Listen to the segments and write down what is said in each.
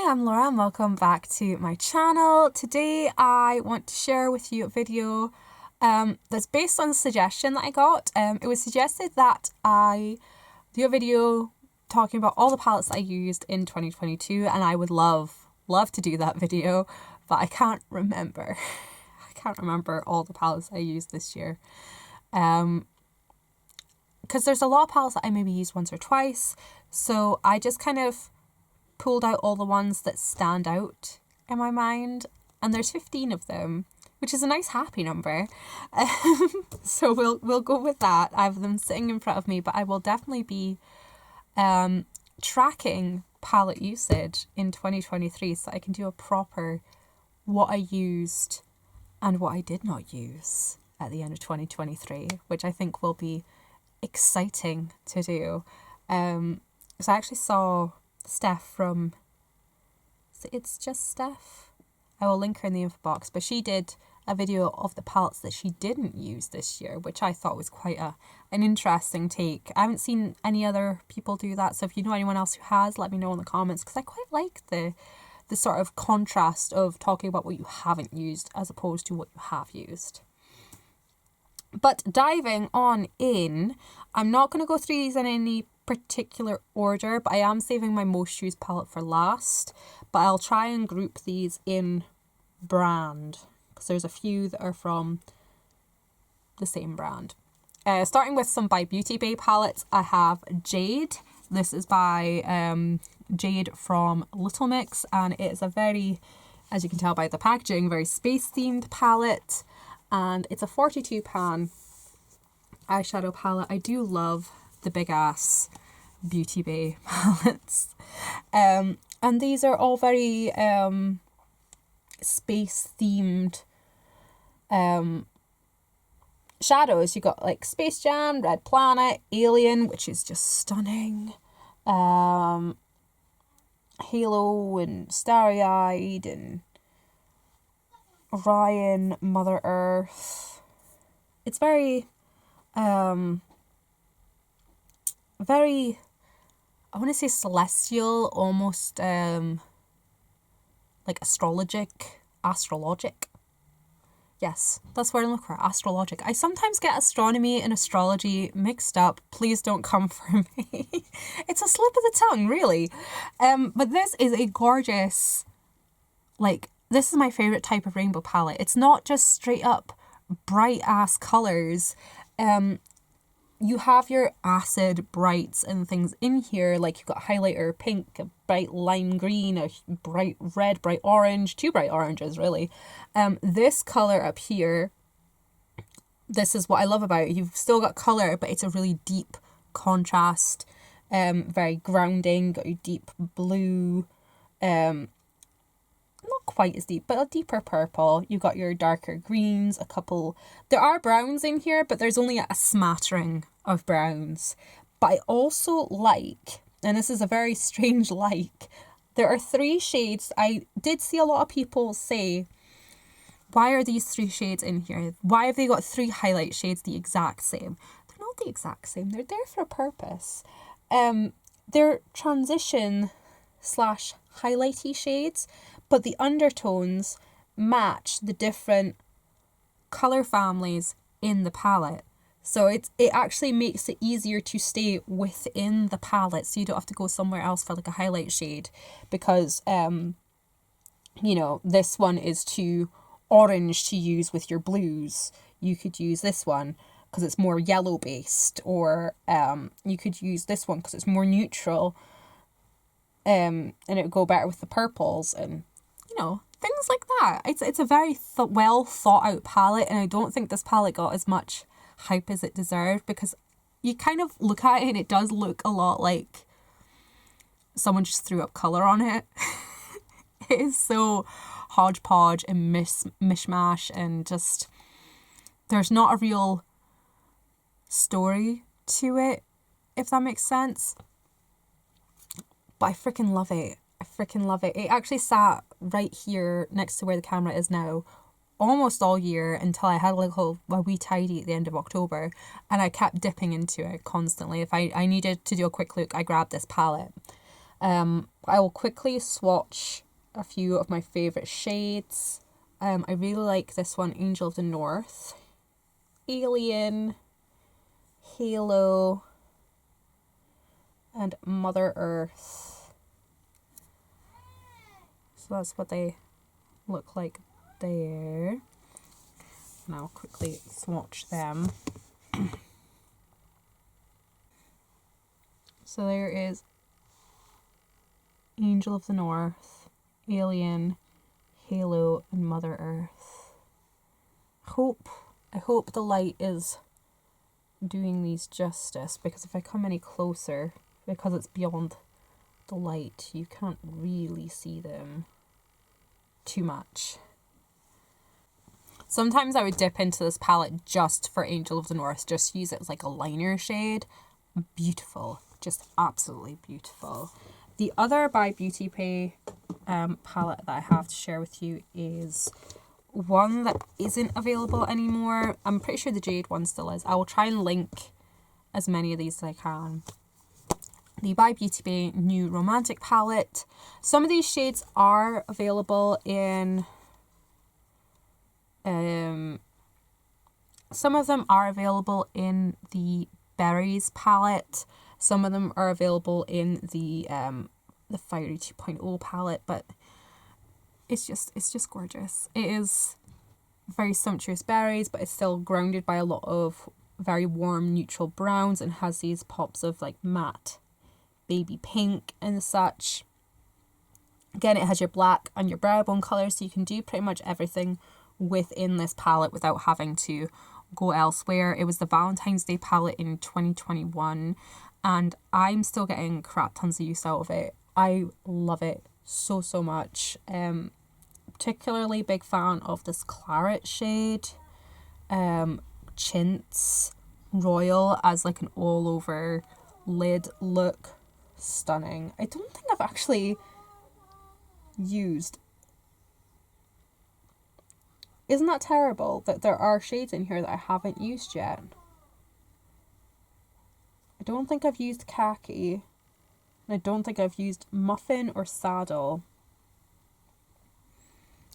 Hi, I'm Laura and welcome back to my channel. Today I want to share with you a video that's based on a suggestion that I got. It was suggested that I do a video talking about all the palettes that I used in 2022, and I would love to do that video, but I can't remember. I can't remember all the palettes I used this year. Because there's a lot of palettes that I maybe used once or twice, so I just kind of pulled out all the ones that stand out in my mind, and there's 15 of them, which is a nice happy number. So we'll go with that. I have them sitting in front of me, but I will definitely be tracking palette usage in 2023 so I can do a proper what I used and what I did not use at the end of 2023, which I think will be exciting to do. So I actually saw Steph from, it's just Steph, I will link her in the info box, but she did a video of the palettes that she didn't use this year, which I thought was quite an interesting take. I haven't seen any other people do that, so if you know anyone else who has, let me know in the comments, because I quite like the sort of contrast of talking about what you haven't used as opposed to what you have used. But diving on in, I'm not going to go through these in any particular order, but I am saving my most used palette for last, but I'll try and group these in brand because there's a few that are from the same brand. Starting with some by BeautyBay palettes, I have Jade. This is by Jade from Little Mix, and it is a very, as you can tell by the packaging, very space themed palette, and it's a 42 pan eyeshadow palette. I do love the big ass BeautyBay palettes, and these are all very space themed shadows. You got like Space Jam, Red Planet, Alien, which is just stunning, Halo and Starry Eyed, and Orion, Mother Earth. It's very very, I want to say celestial, almost like astrologic. Yes, that's what I'm looking for, astrologic. I sometimes get astronomy and astrology mixed up. Please don't come for me. It's a slip of the tongue, really. But this is a gorgeous, like, this is my favourite type of rainbow palette. It's not just straight up bright ass colours. You have your acid brights and things in here, like you've got highlighter pink, a bright lime green, a bright red, bright orange, two bright oranges really. This colour up here, this is what I love about it. You've still got colour, but it's a really deep contrast, very grounding. Got your deep blue, not quite as deep, but a deeper purple. You got your darker greens, a couple, there are browns in here, but there's only a smattering of browns. But I also like, and this is a very strange like, there are 3 shades. I did see a lot of people say, why are these 3 shades in here? Why have they got 3 highlight shades the exact same? They're not the exact same, they're there for a purpose. They're transition / highlighty shades, but the undertones match the different colour families in the palette. So it actually makes it easier to stay within the palette, so you don't have to go somewhere else for like a highlight shade, because you know, this one is too orange to use with your blues. You could use this one because it's more yellow based, or you could use this one because it's more neutral, and it would go better with the purples, and you know, things like that. It's a very well thought out palette, and I don't think this palette got as much hype as it deserved, because you kind of look at it and it does look a lot like someone just threw up colour on it. It is so hodgepodge and mishmash, and just there's not a real story to it, if that makes sense. But I freaking love it. I freaking love it. It actually sat right here next to where the camera is now almost all year until I had a wee tidy at the end of October, and I kept dipping into it constantly. If I needed to do a quick look, I grabbed this palette. I will quickly swatch a few of my favourite shades. I really like this one, Angel of the North, Alien, Halo, and Mother Earth. So that's what they look like there. And I'll quickly swatch them. So there is Angel of the North, Alien, Halo, and Mother Earth. I hope the light is doing these justice, because if I come any closer, because it's beyond the light, you can't really see them too much. Sometimes I would dip into this palette just for Angel of the North, just use it as like a liner shade. Beautiful, just absolutely beautiful. The other by BeautyBay palette that I have to share with you is one that isn't available anymore. I'm pretty sure the Jade one still is. I will try and link as many of these as I can. The By BeautyBay New Romantic palette. Some of these shades are available in... some of them are available in the Berries palette. Some of them are available in the Fiery 2.0 palette, but it's just gorgeous. It is very sumptuous berries, but it's still grounded by a lot of very warm neutral browns, and has these pops of like matte baby pink and such. Again, it has your black and your brow bone colours, so you can do pretty much everything within this palette without having to go elsewhere. It was the Valentine's Day palette in 2021, and I'm still getting crap tons of use out of it. I love it so much. Particularly big fan of this claret shade. Chintz Royal as like an all over lid look. Stunning. I don't think I've actually used... Isn't that terrible that there are shades in here that I haven't used yet? I don't think I've used Khaki. And I don't think I've used Muffin or Saddle.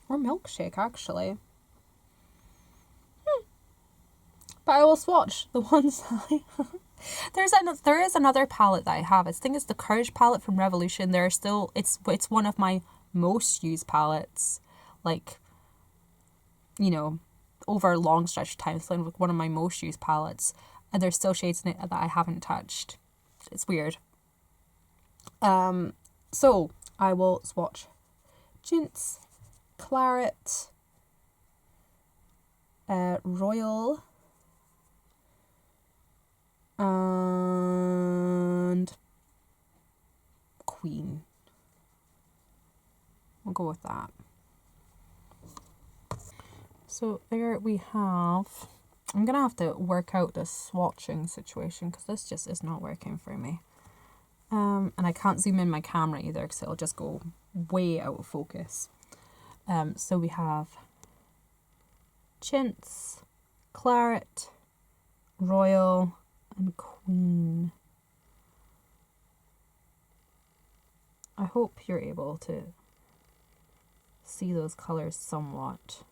Or Milkshake, actually. But I will swatch the ones I... There is another palette that I have. I think it's the Courage palette from Revolution. There are still... It's one of my most used palettes. Like... you know, over a long stretch of time, it's like one of my most used palettes, and there's still shades in it that I haven't touched. It's weird. So I will swatch Chintz, Claret, Royal, and Queen. We'll go with that. So there we have... I'm going to have to work out this swatching situation, because this just is not working for me. And I can't zoom in my camera either, because it'll just go way out of focus. So we have Chintz, Claret, Royal, and Queen. I hope you're able to see those colours somewhat.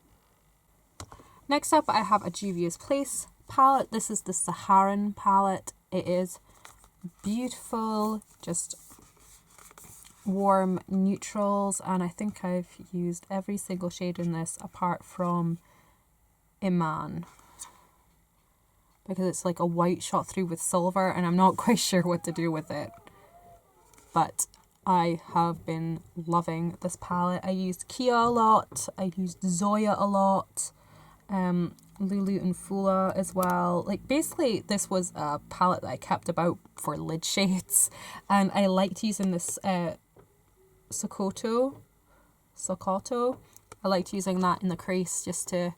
Next up, I have a Juvia's Place palette. This is the Saharan palette. It is beautiful, just warm neutrals, and I think I've used every single shade in this apart from Iman, because it's like a white shot through with silver, and I'm not quite sure what to do with it. But I have been loving this palette. I used Kia a lot. I used Zoya a lot. Lulu and Fula as well. Like, basically this was a palette that I kept about for lid shades, and I liked using this xoxo. I liked using that in the crease just for a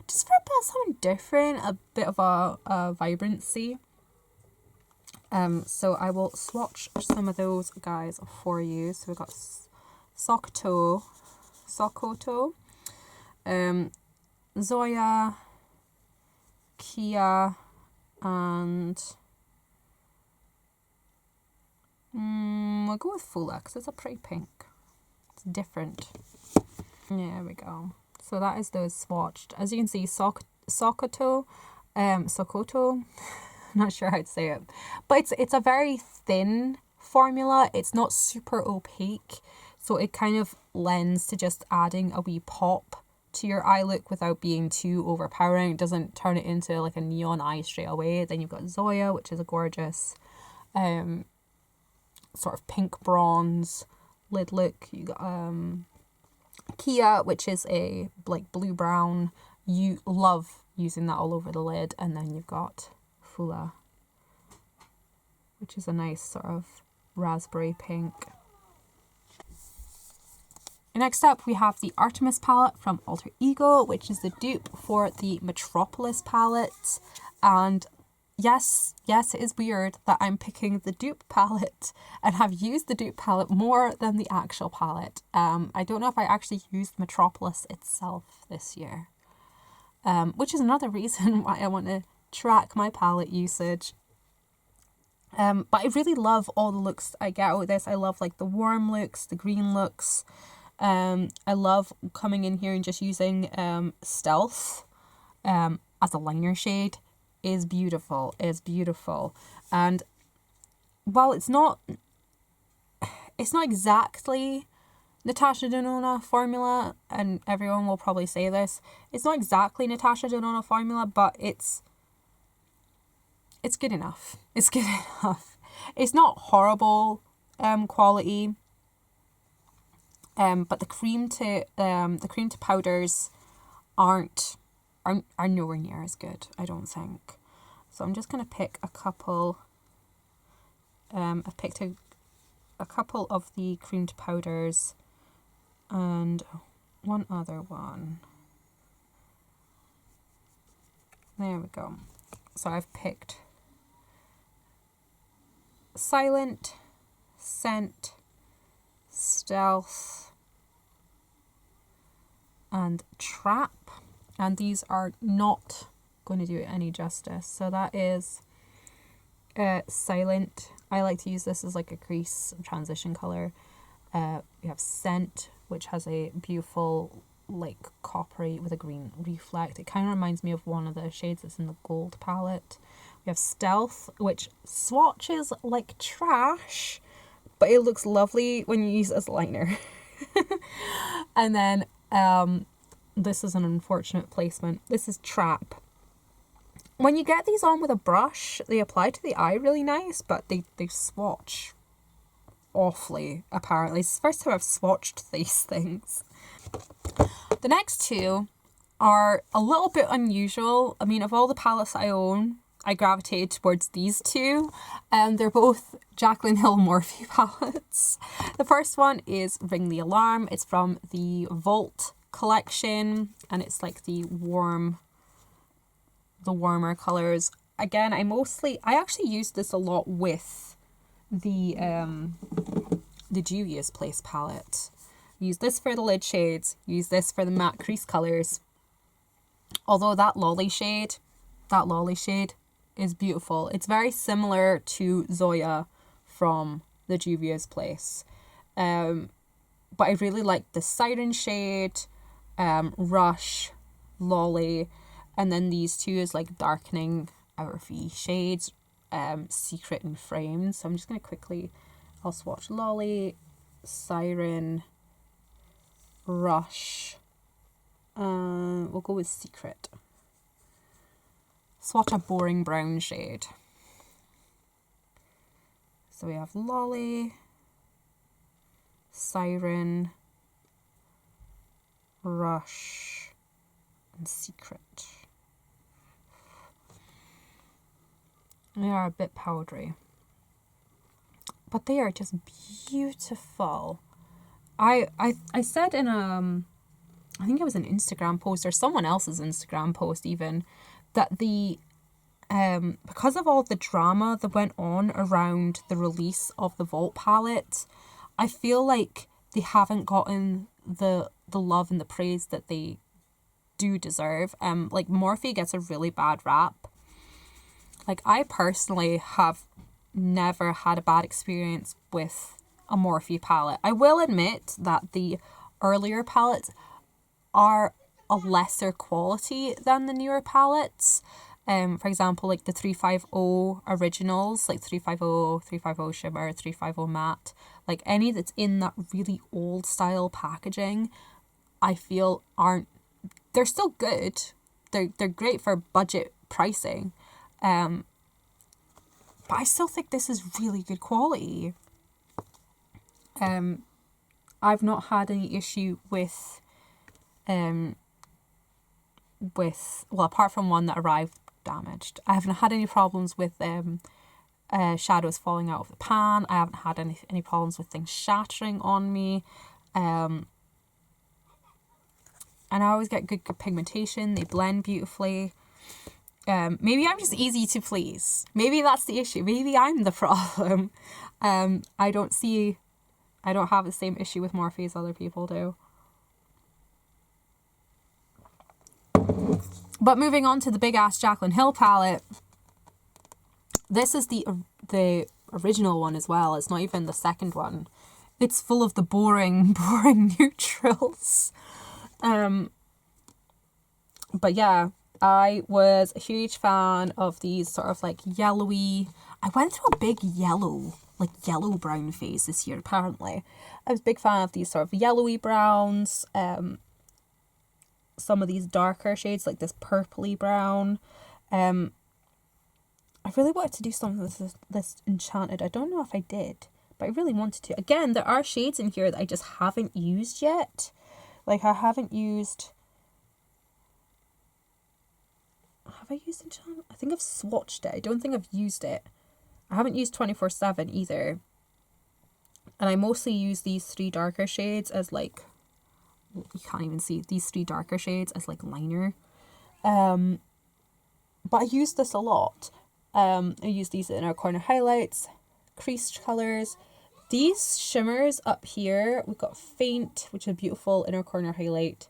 bit of something different, a bit of a vibrancy. So I will swatch some of those guys for you. So we've got xoxo, Zoya, Kia, and We'll go with Fula because it's a pretty pink. It's different. Yeah, there we go. So that is those swatched. As you can see, Sokoto, I'm not sure how to say it, but it's a very thin formula. It's not super opaque, so it kind of lends to just adding a wee pop to your eye look without being too overpowering. It doesn't turn it into like a neon eye straight away. Then you've got Zoya, which is a gorgeous sort of pink bronze lid look. You got Kia, which is a like blue brown. You love using that all over the lid. And then you've got Fula, which is a nice sort of raspberry pink. Next up, we have the Artemis palette from Alter Ego, which is the dupe for the Metropolis palette. And yes, it is weird that I'm picking the dupe palette and have used the dupe palette more than the actual palette. I don't know if I actually used Metropolis itself this year, which is another reason why I want to track my palette usage. But I really love all the looks I get out of this. I love like the warm looks, the green looks. I love coming in here and just using Stealth as a liner shade. Is beautiful. And while it's not exactly Natasha Denona formula, and everyone will probably say this, it's not exactly Natasha Denona formula, but it's good enough. It's good enough. It's not horrible quality. But the cream to powders are nowhere near as good, I don't think. So I'm just gonna pick a couple. I've picked a couple of the cream to powders and one other one. There we go. So I've picked Silent, Scent, Stealth, and Trap. And these are not going to do it any justice. So that is Silent. I like to use this as like a crease transition colour. We have Scent, which has a beautiful like coppery with a green reflect. It kind of reminds me of one of the shades that's in the gold palette. We have Stealth, which swatches like trash, but it looks lovely when you use it as liner. And then this is an unfortunate placement. This is Trap. When you get these on with a brush, they apply to the eye really nice, but they swatch awfully, apparently. It's the first time I've swatched these things. The next two are a little bit unusual. I mean, of all the palettes I own, I gravitated towards these two, and they're both Jaclyn Hill Morphe palettes. The first one is Ring the Alarm. It's from the Vault collection, and it's like the warmer colors. Again, I actually used this a lot with the Juvias Place palette. Use this for the lid shades, use this for the matte crease colors. Although that lolly shade is beautiful. It's very similar to Zoya from the Juvias Place. But I really like the Siren shade, Rush, Lolly, and then these two is like darkening Hour V shades, Secret and Framed. So I'm just going to I'll swatch Lolly, Siren, Rush, we'll go with Secret. Swatch a boring brown shade. So we have Lolly, Siren, Rush, and Secret. They are a bit powdery, but they are just beautiful. I said in I think it was an Instagram post or someone else's Instagram post even, that the because of all the drama that went on around the release of the Vault palette, I feel like they haven't gotten the love and the praise that they do deserve. Like Morphe gets a really bad rap. Like I personally have never had a bad experience with a Morphe palette. I will admit that the earlier palettes are a lesser quality than the newer palettes. For example, like the 350 originals, like 350, 350 shimmer, 350 matte, like any that's in that really old style packaging, I feel they're still good. They're great for budget pricing. But I still think this is really good quality. I've not had any issue with, well, apart from one that arrived damaged, I haven't had any problems with shadows falling out of the pan. I haven't had any problems with things shattering on me. And I always get good pigmentation. They blend beautifully. Maybe I'm just easy to please. Maybe that's the issue. Maybe I'm the problem. I don't have the same issue with Morphe as other people do. But moving on to the big ass Jaclyn Hill palette. This is the original one as well. It's not even the second one. It's full of the boring neutrals. But yeah, I was a huge fan of these sort of like yellowy. I went through a big yellow brown phase this year apparently. I was a big fan of these sort of yellowy browns. Some of these darker shades like this purpley brown. I really wanted to do something with this Enchanted. I don't know if I did, but I really wanted to. Again, there are shades in here that I just haven't used yet. Like I haven't used... Have I used Enchanted? I think I've swatched it. I don't think I've used it. I haven't used 24/7 either. And I mostly use these three darker shades as like... You can't even see these three darker shades as like liner. But I use this a lot. I use these inner corner highlights, creased colours. These shimmers up here, we've got Faint, which is a beautiful inner corner highlight.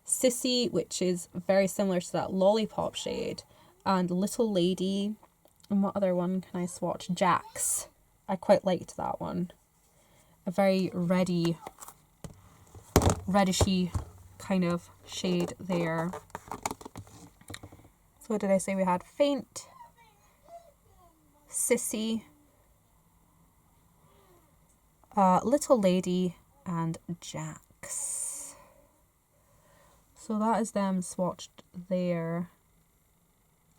Sissy, which is very similar to that Lollipop shade. And Little Lady. And what other one can I swatch? Jax. I quite liked that one. A very redishy kind of shade there. So what did I say? We had Faint, Sissy, Little Lady, and Jax. So that is them swatched there.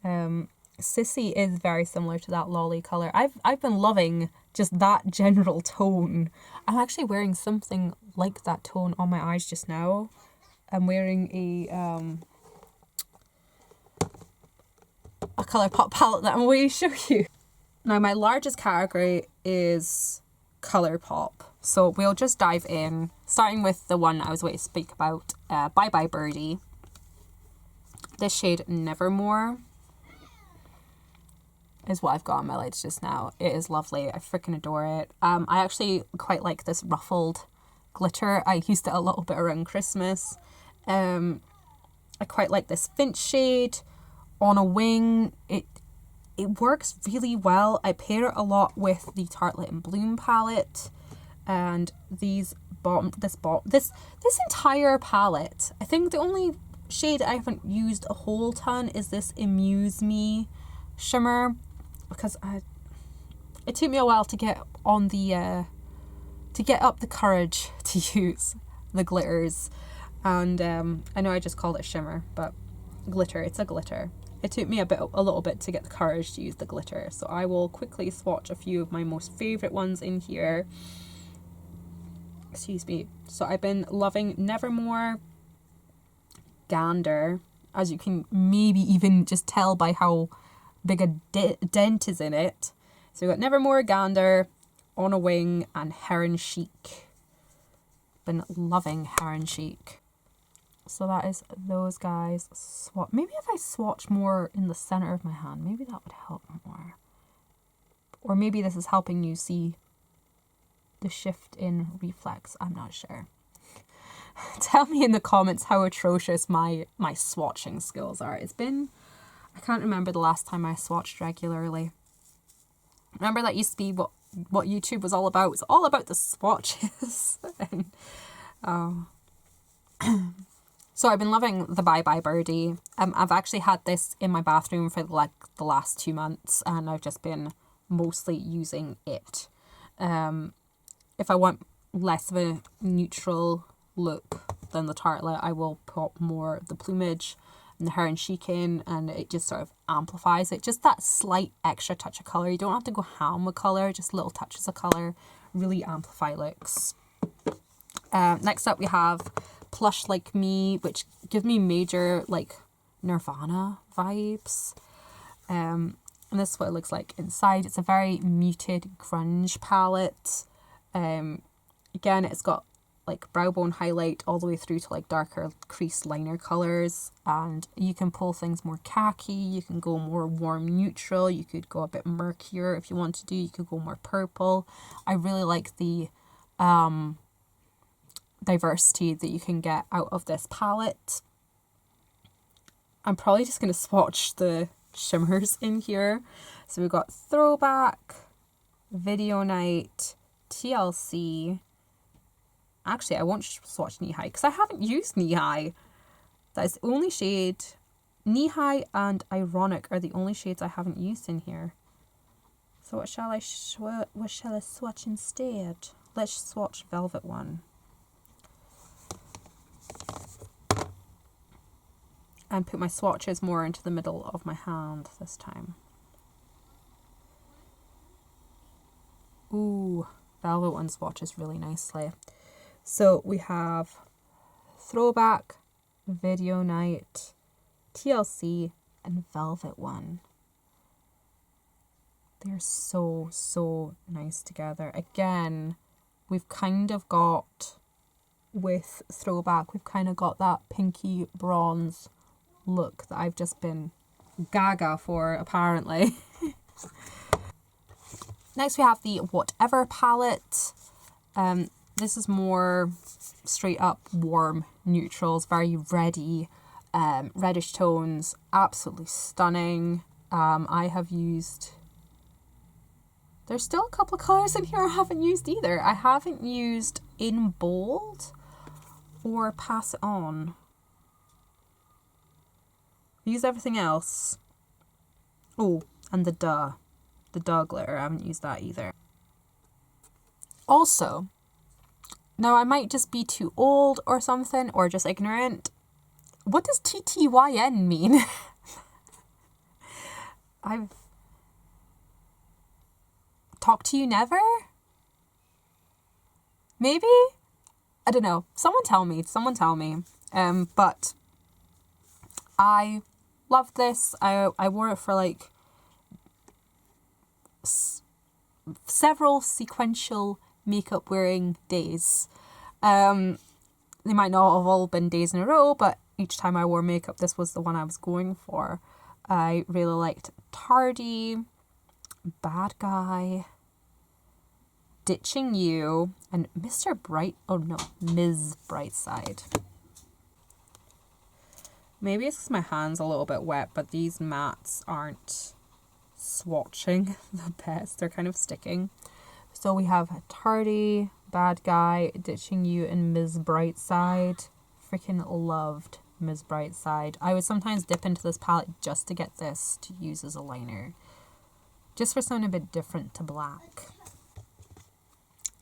Sissy is very similar to that Lolly colour. I've been loving just that general tone. I'm actually wearing something like that tone on my eyes just now. I'm wearing a Colourpop palette that I'm going to show you. Now my largest category is Colourpop. So we'll just dive in, starting with the one I was going to speak about, Bye Birdie. This shade Nevermore is what I've got on my lids just now. It is lovely. I freaking adore it. I actually quite like this ruffled glitter. I used it a little bit around Christmas. I quite like this Finch shade on a wing. It works really well. I pair it a lot with the Tartlette and Bloom palette, and this entire palette. I think the only shade I haven't used a whole ton is this Amuse Me shimmer, because it took me a while to get on the to get up the courage to use the glitters. And I know I just called it shimmer, but glitter, it's a glitter. It took me a little bit to get the courage to use the glitter, so I will quickly swatch a few of my most favourite ones in here. Excuse me. So I've been loving Nevermore, Gander, as you can maybe even just tell by how big a dent is in it. So we've got Nevermore, Gander, On a Wing, and Heron Chic. Been loving Heron Chic. So that is those guys. Maybe if I swatch more in the center of my hand, maybe that would help more. Or maybe this is helping you see the shift in reflex. I'm not sure. Tell me in the comments how atrocious my swatching skills are. I can't remember the last time I swatched regularly. Remember that used to be what YouTube was all about? It was all about the swatches. And, so I've been loving the Bye Birdie. I've actually had this in my bathroom for like the last 2 months, and I've just been mostly using it. If I want less of a neutral look than the Tartlette, I will put more of the plumage and the hair and chic in, and it just sort of amplifies it. Just that slight extra touch of colour. You don't have to go ham with colour, just little touches of colour really amplify looks. Next up we have Plush Like Me, which give me major like Nirvana vibes. And this is what it looks like inside. It's a very muted grunge palette. Again, it's got like brow bone highlight all the way through to like darker crease liner colours, and you can pull things more khaki, you can go more warm neutral, you could go a bit murkier if you want to do, you could go more purple. I really like the diversity that you can get out of this palette. I'm probably just going to swatch the shimmers in here. So we've got Throwback, Video Night, TLC. Actually, I won't swatch Knee High because I haven't used Knee High. That is the only shade. Knee High and Ironic are the only shades I haven't used in here. So what shall I swatch instead? Let's swatch Velvet One. And put my swatches more into the middle of my hand this time. Ooh, Velvet One swatches really nicely. So we have Throwback, Video Night, TLC, and Velvet One. They're so, so nice together. Again, we've kind of got, with Throwback, we've kind of got that pinky bronze look that I've just been gaga for, apparently. Next we have the Whatever palette. This is more straight up warm neutrals, very reddy, reddish tones, absolutely stunning. I have used, there's still a couple of colours in here I haven't used either. I haven't used In Bold or Pass It On. Use everything else. Oh, and the Duh glitter, I haven't used that either. Also, now I might just be too old or something, or just ignorant. What does TTYN mean? I've talked to you never? Maybe? I don't know. Someone tell me. But I love this. I wore it for like several sequential makeup wearing days. They might not have all been days in a row, but each time I wore makeup, this was the one I was going for. I really liked Tarte, Bad Guy, Ditching You, and Ms. Brightside. Maybe it's because my hand's a little bit wet, but these mattes aren't swatching the best. They're kind of sticking. So we have Tarte, Bad Guy, Ditching You, and Ms. Brightside. Freaking loved Ms. Brightside. I would sometimes dip into this palette just to get this to use as a liner. Just for something a bit different to black.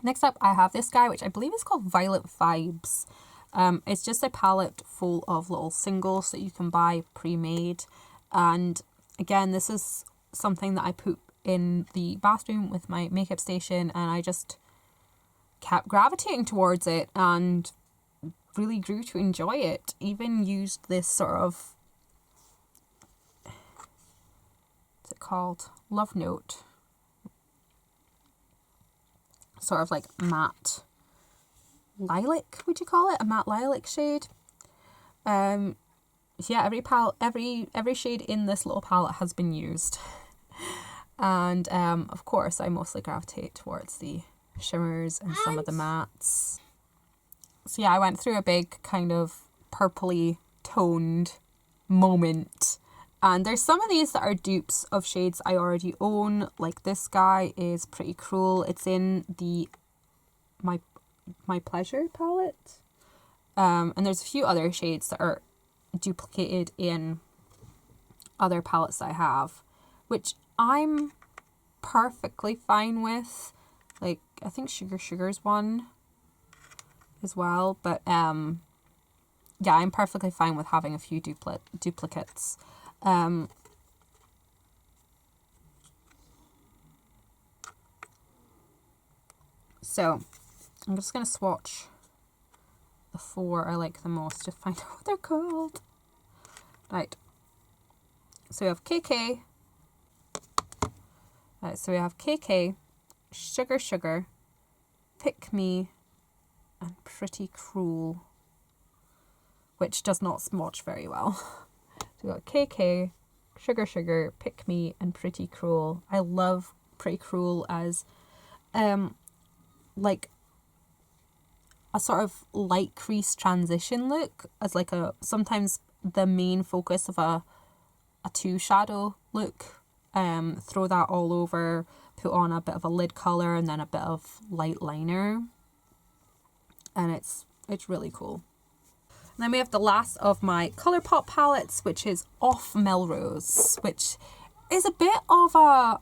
Next up, I have this guy, which I believe is called Violet Vibes. It's just a palette full of little singles that you can buy pre-made. And again, this is something that I put in the bathroom with my makeup station, and I just kept gravitating towards it and really grew to enjoy it. Even used this sort of, what's it called? Love Note. Sort of like matte lilac, would you call it? A matte lilac shade. Yeah, every shade in this little palette has been used. And of course I mostly gravitate towards the shimmers and some of the mattes. So yeah, I went through a big kind of purpley toned moment And there's some of these that are dupes of shades I already own. Like this guy is Pretty Cruel. It's in the My Pleasure palette. And there's a few other shades that are duplicated in other palettes that I have, which I'm perfectly fine with. Like, I think Sugar's one as well. But, yeah, I'm perfectly fine with having a few duplicates. So I'm just going to swatch the 4 I like the most to find out what they're called. Right. So we have KK. Right, so we have KK, Sugar, Pick Me, and Pretty Cruel, which does not swatch very well. So we got KK, Sugar, Pick Me, and Pretty Cruel. I love Pretty Cruel as like a sort of light crease transition look, as like a sometimes the main focus of a 2 shadow look. Throw that all over, put on a bit of a lid colour and then a bit of light liner, and it's really cool. And then we have the last of my Colourpop palettes, which is off Melrose, which is a bit of a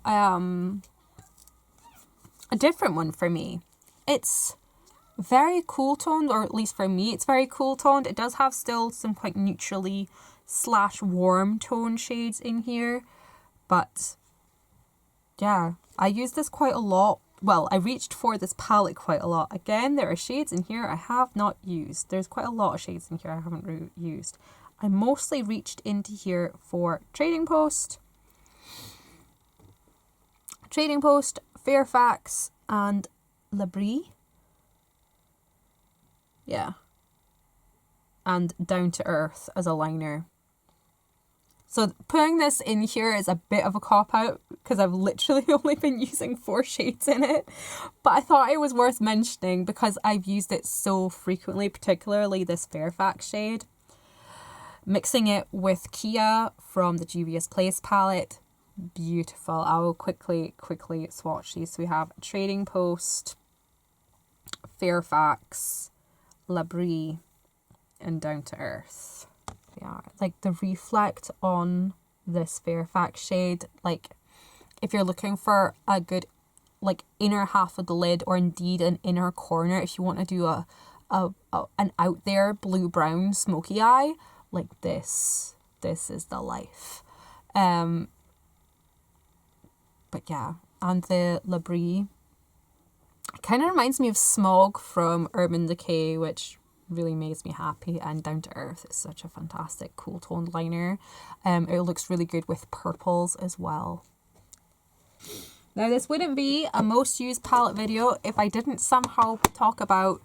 different one for me. It's very cool toned, or at least for me it's very cool toned. It does have still some quite neutrally / warm tone shades in here, but yeah, I use this quite a lot. Well, I reached for this palette quite a lot. Again, there are shades in here I have not used. There's quite a lot of shades in here I haven't used. I mostly reached into here for Trading Post, Fairfax, and Labrie. Yeah. And Down to Earth as a liner. So putting this in here is a bit of a cop-out because I've literally only been using 4 shades in it. But I thought it was worth mentioning because I've used it so frequently, particularly this Fairfax shade. Mixing it with Kia from the Juvias Place palette. Beautiful. I will quickly swatch these. So we have Trading Post, Fairfax, Labrie, and Down to Earth. Yeah, like the reflect on this Fairfax shade, like if you're looking for a good like inner half of the lid, or indeed an inner corner, if you want to do an out there blue brown smoky eye, like this is the life. But yeah, and the Labrie kind of reminds me of Smog from Urban Decay, which really makes me happy. And Down to Earth is such a fantastic cool toned liner. It looks really good with purples as well. Now this wouldn't be a most used palette video if I didn't somehow talk about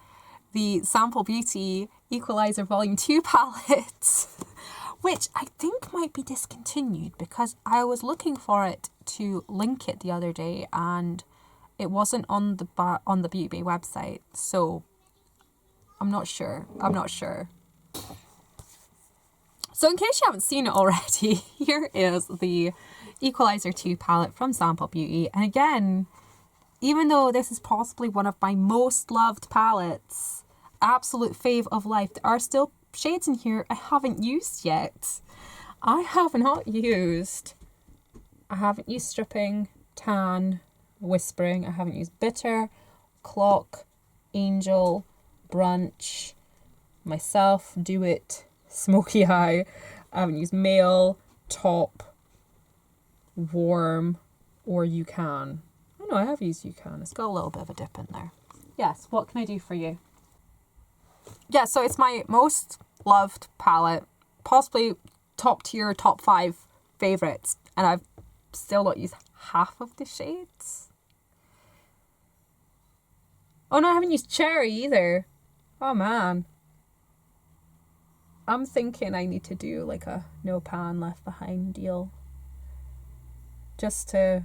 the Sample Beauty Equalizer Volume 2 palette, which I think might be discontinued because I was looking for it to link it the other day and it wasn't on the BeautyBay website, so I'm not sure. So in case you haven't seen it already, here is the Equalizer 2 palette from Sample Beauty. And again, even though this is possibly one of my most loved palettes, absolute fave of life, there are still shades in here I haven't used yet. I haven't used Stripping, Tan, Whispering. I haven't used Bitter, Clock, Angel, Brunch, Myself, Do It, Smoky Eye. I haven't used Male, Top, Warm, or You Can. Oh no, I have used You Can. It's got a little bit of a dip in there. Yes, what can I do for you? Yeah, so it's my most loved palette, possibly top tier, top 5 favourites, and I've still not used half of the shades. Oh no, I haven't used Cherry either. Oh man. I'm thinking I need to do like a no pan left behind deal. Just to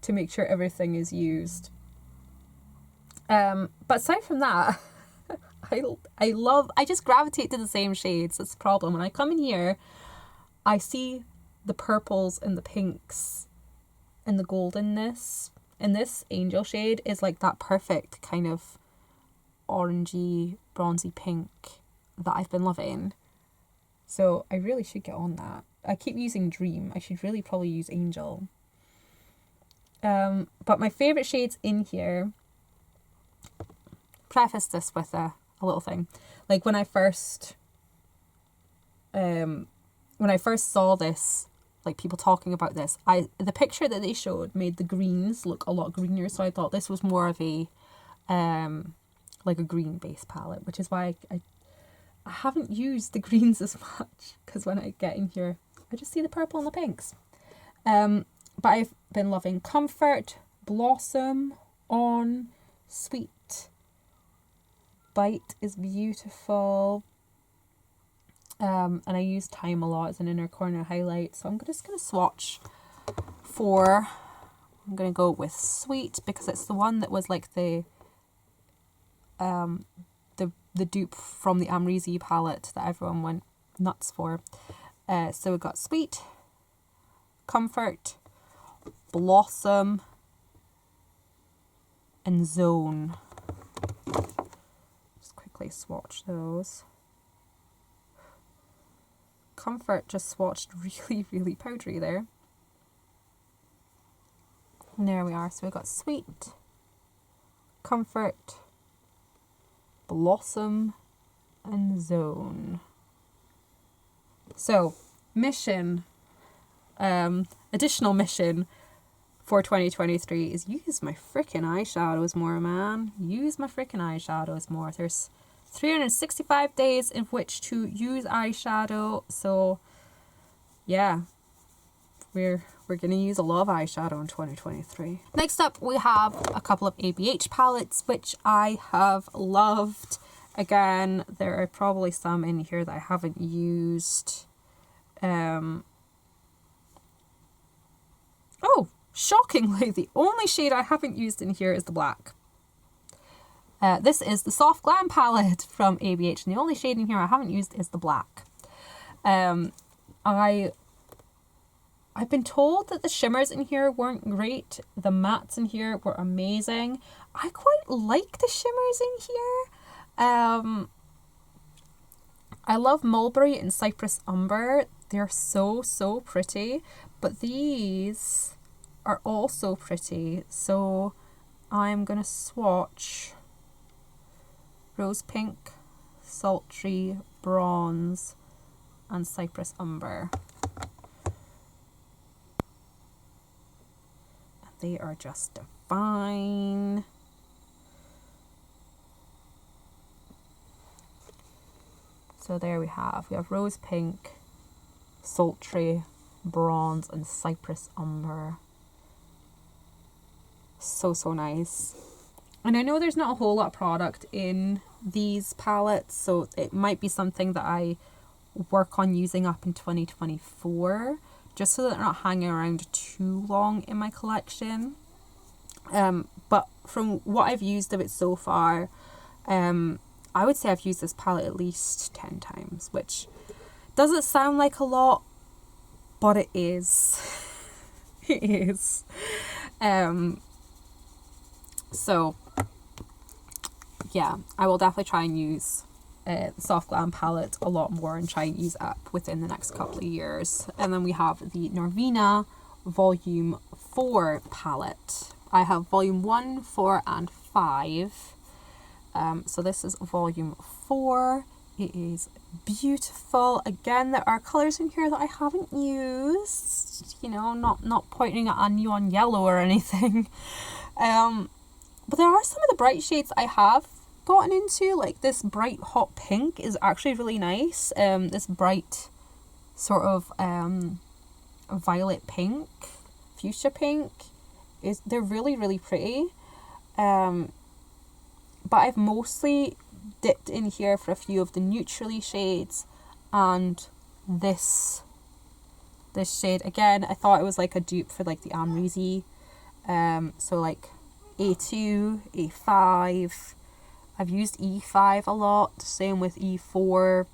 make sure everything is used. But aside from that, I just gravitate to the same shades. That's the problem. When I come in here, I see the purples and the pinks and the goldenness. And this Angel shade is like that perfect kind of orangey, bronzy pink that I've been loving. So I really should get on that. I keep using Dream. I should really probably use Angel. But my favourite shades in here, preface this with a little thing. Like when I first saw this, like people talking about this, the picture that they showed made the greens look a lot greener. So I thought this was more of a, like a green base palette, which is why I haven't used the greens as much, because when I get in here, I just see the purple and the pinks. But I've been loving Comfort, Blossom, On, Sweet, Bite is beautiful. And I use Time a lot as an inner corner highlight. So I'm just going to swatch for, I'm going to go with Sweet because it's the one that was like the dupe from the Amrezy palette that everyone went nuts for. So we've got Sweet, Comfort, Blossom, and Zone. Just quickly swatch those. Comfort just swatched really, really powdery there. And there we are. So we've got Sweet, Comfort, Blossom, and Zone. So, mission, additional mission for 2023 is use my freaking eyeshadows more, man. Use my freaking eyeshadows more. There's 365 days in which to use eyeshadow, so yeah, we're gonna use a lot of eyeshadow in 2023. Next up, we have a couple of ABH palettes, which I have loved. Again, there are probably some in here that I haven't used. Oh, shockingly, the only shade I haven't used in here is the black. This is the Soft Glam palette from ABH, and the only shade in here I haven't used is the black. I've been told that the shimmers in here weren't great. The mattes in here were amazing. I quite like the shimmers in here. I love Mulberry and Cypress Umber. They're so, so pretty. But these are also pretty. So I'm going to swatch Rose Pink, Sultry, Bronze, and Cypress Umber. They are just divine. So there we have Rose Pink, Sultry, Bronze, and Cypress Umber. So, so nice. And I know there's not a whole lot of product in these palettes, so it might be something that I work on using up in 2024, just so that they're not hanging around too long in my collection. But from what I've used of it so far, I would say I've used this palette at least 10 times, which doesn't sound like a lot, but it is. It is. So, yeah, I will definitely try and use the Soft Glam palette a lot more and try and use it up within the next couple of years. And then we have the Norvina Volume 4 palette. I have Volume 1, 4, and 5. So this is Volume 4. It is beautiful. Again, there are colours in here that I haven't used. You know, not pointing at a neon yellow or anything. But there are some of the bright shades I have gotten into, like this bright hot pink is actually really nice. This bright sort of violet pink, fuchsia pink, they're really, really pretty. But I've mostly dipped in here for a few of the neutrally shades, and this shade, again, I thought it was like a dupe for like the Amrezy. So like A2, A5, I've used E5 a lot, same with E4.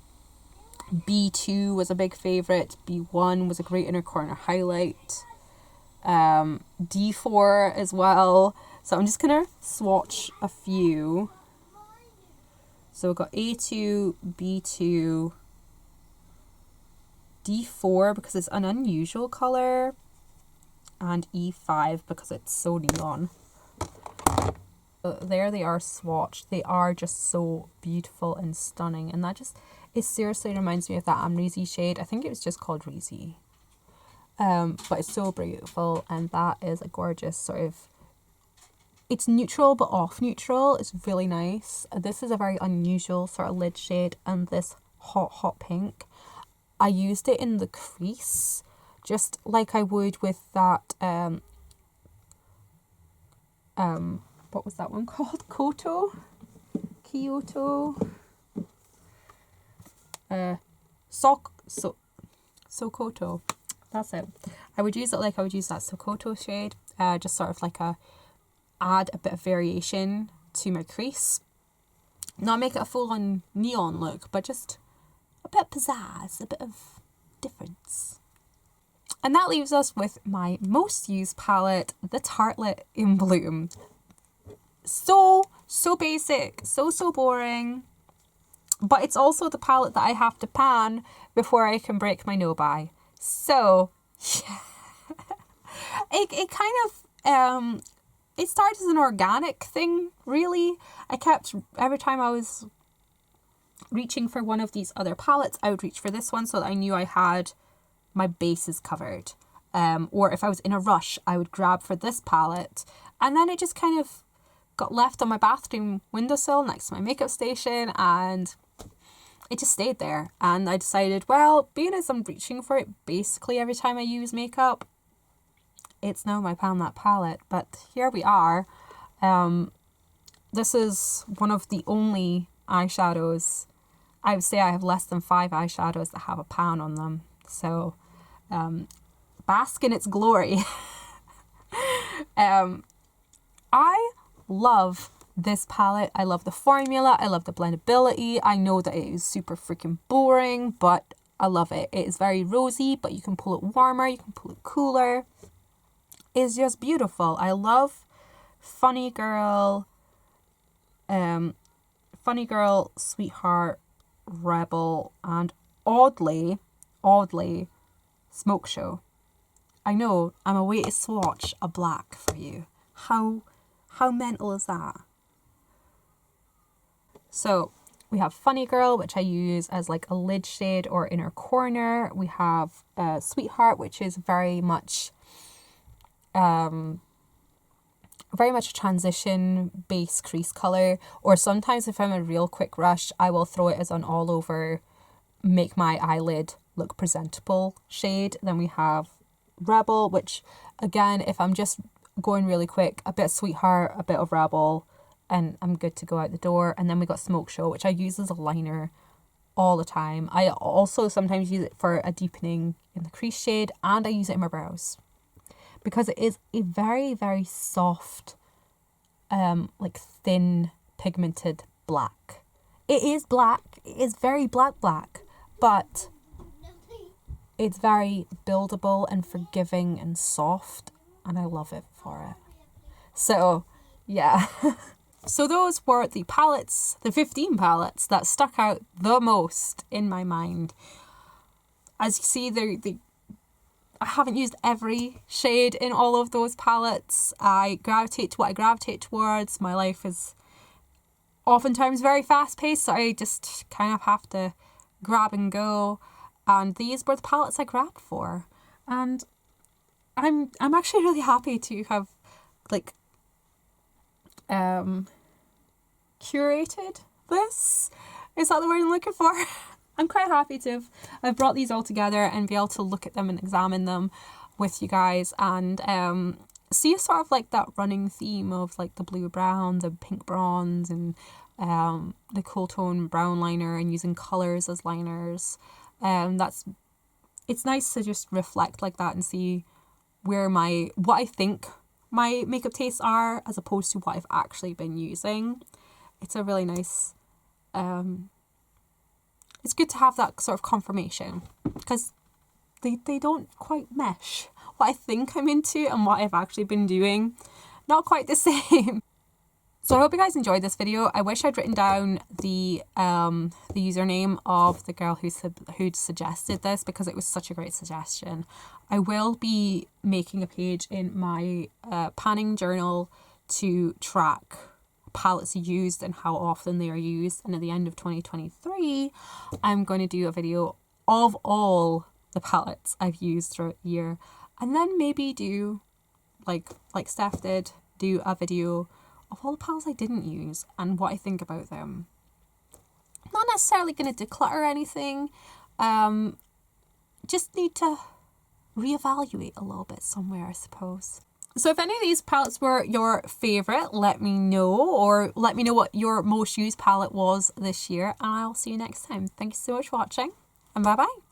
B2 was a big favourite. B1 was a great inner corner highlight. D4 as well. So I'm just going to swatch a few. So we've got A2, B2, D4 because it's an unusual colour, and E5 because it's so neon. There they are swatched. They are just so beautiful and stunning, and that just, it seriously reminds me of that Amrezy shade. I think it was just called Reezy. But it's so beautiful, and that is a gorgeous sort of, it's neutral but off neutral. It's really nice. This is a very unusual sort of lid shade, and this hot pink, I used it in the crease just like I would with that what was that one called? Kyoto? Sokoto. That's it. I would use it like I would use that Sokoto shade. Just sort of like add a bit of variation to my crease. Not make it a full-on neon look, but just a bit of pizzazz, a bit of difference. And that leaves us with my most used palette, the Tartlette in Bloom. So basic, so boring, but it's also the palette that I have to pan before I can break my no-buy. So, yeah. it kind of, it started as an organic thing, really. I kept, every time I was reaching for one of these other palettes, I would reach for this one so that I knew I had my bases covered. Or if I was in a rush, I would grab for this palette, and then it just kind of got left on my bathroom windowsill next to my makeup station, and it just stayed there. And I decided, well, being as I'm reaching for it basically every time I use makeup, it's now my Pan That palette. But here we are. This is one of the only eyeshadows, I would say I have less than 5 eyeshadows that have a pan on them. So bask in its glory. I love this palette. I love the formula. I love the blendability. I know that it is super freaking boring, but I love it. It is very rosy, but you can pull it warmer, you can pull it cooler. It's just beautiful. I love Funny Girl, Sweetheart, Rebel, and oddly, Smoke Show. I know, I'm a way to swatch a black for you. How mental is that? So we have Funny Girl, which I use as like a lid shade or inner corner. We have Sweetheart, which is very much a transition base crease color. Or sometimes if I'm in a real quick rush, I will throw it as an all over, make my eyelid look presentable shade. Then we have Rebel, which again, if I'm just going really quick, a bit of Sweetheart, a bit of Rebel, and I'm good to go out the door. And then we got Smoke Show, which I use as a liner all the time. I also sometimes use it for a deepening in the crease shade, and I use it in my brows because it is a very, very soft, like thin pigmented black. It is black. It is very black, but it's very buildable and forgiving and soft, and I love it for it. So, yeah. So those were the palettes, the 15 palettes that stuck out the most in my mind. As you see, I haven't used every shade in all of those palettes. I gravitate to what I gravitate towards. My life is oftentimes very fast-paced, so I just kind of have to grab and go. And these were the palettes I grabbed for. And I'm actually really happy to have, like, curated this. Is that the word I'm looking for? I'm quite happy to have brought these all together and be able to look at them and examine them with you guys, and see sort of like that running theme of like the blue brown, the pink bronze, and the cool tone brown liner, and using colours as liners. It's nice to just reflect like that and see where what I think my makeup tastes are as opposed to what I've actually been using. It's a really nice it's good to have that sort of confirmation, because they don't quite mesh. What I think I'm into and what I've actually been doing, not quite the same. So I hope you guys enjoyed this video. I wish I'd written down the username of the girl who'd suggested this, because it was such a great suggestion. I will be making a page in my panning journal to track palettes used and how often they are used. And at the end of 2023, I'm going to do a video of all the palettes I've used throughout the year. And then maybe do, like Steph did, do a video of all the palettes I didn't use and what I think about them. Not necessarily going to declutter anything. Just need to reevaluate a little bit somewhere, I suppose. So if any of these palettes were your favourite, let me know, or let me know what your most used palette was this year, and I'll see you next time. Thank you so much for watching, and bye bye.